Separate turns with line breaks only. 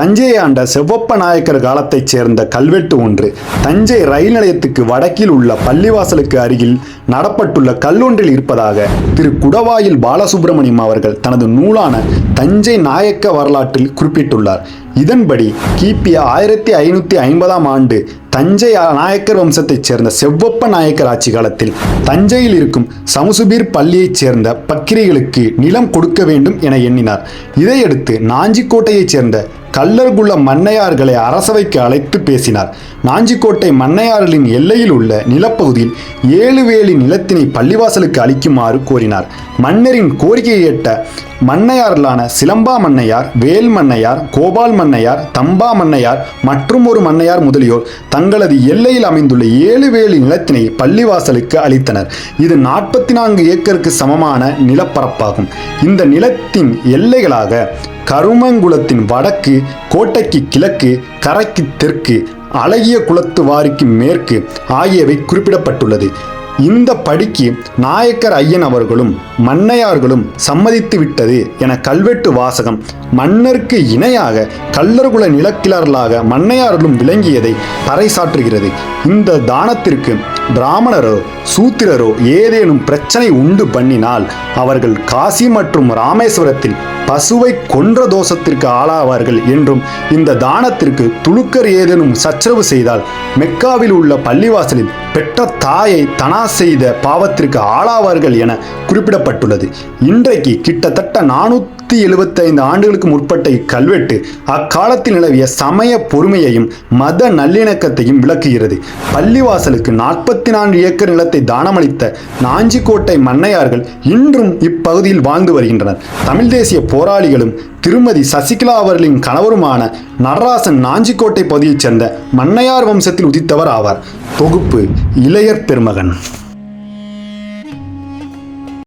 தஞ்சையை ஆண்ட செவ்வப்ப நாயக்கர் காலத்தைச் சேர்ந்த கல்வெட்டு ஒன்று தஞ்சை ரயில் நிலையத்துக்கு வடக்கில் உள்ள பள்ளிவாசலுக்கு அருகில் நடப்பட்டுள்ள கல்லொன்றில் இருப்பதாக திரு குடவாயில் பாலசுப்பிரமணியம் அவர்கள் தனது நூலான தஞ்சை நாயக்க வரலாற்றில் குறிப்பிட்டுள்ளார். இதன்படி கிபி 1550ஆம் ஆண்டு தஞ்சை நாயக்கர் வம்சத்தைச் சேர்ந்த செவ்வப்ப நாயக்கர் ஆட்சி காலத்தில் தஞ்சையில் இருக்கும் சமுசுபீர் பள்ளியைச் சேர்ந்த பக்கிரிகளுக்கு நிலம் கொடுக்க வேண்டும் என எண்ணினார். இதையடுத்து நாஞ்சிக்கோட்டையைச் சேர்ந்த கல்லர்குள்ள மன்னையார்களை அரசவைக்கு அழைத்து பேசினார். நாஞ்சிக்கோட்டை மன்னையார்களின் எல்லையில் உள்ள நிலப்பகுதியில் 7 வேலி நிலத்தினை பள்ளிவாசலுக்கு அளிக்குமாறு கோரினார். மன்னரின் கோரிக்கையை ஏற்ற மன்னையார்களான சிலம்பா மன்னையார், வேல் மன்னையார், கோபால் மன்னையார், தம்பா மன்னையார் மற்றும் ஒரு மன்னையார் முதலியோர் தங்களது எல்லையில் அமைந்துள்ள 7 வேலி நிலத்தினை பள்ளிவாசலுக்கு அளித்தனர். இது 44 ஏக்கருக்கு சமமான நிலப்பரப்பாகும். இந்த நிலத்தின் எல்லைகளாக கருமங்குளத்தின் வடக்கு, கோட்டைக்கு கிழக்கு, கரைக்கு தெற்கு, அழகிய குளத்து வாரிக்கு மேற்கு ஆகியவை குறிப்பிடப்பட்டுள்ளது. இந்த படிக்கு நாயக்கர் ஐயன் அவர்களும் மன்னையார்களும் சம்மதித்து விட்டது என கல்வெட்டு வாசகம் மன்னருக்கு இணையாக கல்லர்குல நிலக்கிழார்களாக மன்னையார்களும் விளங்கியதை பறைசாற்றுகிறது. இந்த தானத்திற்கு பிராமணரோ சூத்திரரோ ஏதேனும் பிரச்சனை உண்டு பண்ணினால் அவர்கள் காசி மற்றும் ராமேஸ்வரத்தில் பசுவை கொன்ற தோஷத்திற்கு ஆளாவார்கள் என்றும், இந்த தானத்திற்கு துலுக்கர் ஏதேனும் சச்சரவு செய்தால் மெக்காவில் உள்ள பள்ளிவாசலில் பெற்ற தாயை தனா செய்த பாவத்திற்கு ஆளாவார்கள் என குறிப்பிடப்பட்டுள்ளது. இன்றைக்கு கிட்டத்தட்ட 475 ஆண்டுகளுக்கு முற்பட்ட இக்கல்வெட்டு அக்காலத்தில் நிலவிய சமய பொறுமையையும் மத நல்லிணக்கத்தையும் விளக்குகிறது. பள்ளிவாசலுக்கு 44 ஏக்கர் நிலத்தை தானமளித்த நாஞ்சிக்கோட்டை மன்னையார்கள் இன்றும் இப்பகுதியில் வாழ்ந்து வருகின்றனர். தமிழ் தேசிய போராளிகளும் திருமதி சசிகலா அவர்களின் கணவருமான நடராசன் நாஞ்சிக்கோட்டை பகுதியைச் சேர்ந்த மன்னையார் வம்சத்தில் உதித்தவர் ஆவார். தொகுப்பு இளையர் பெருமகன்.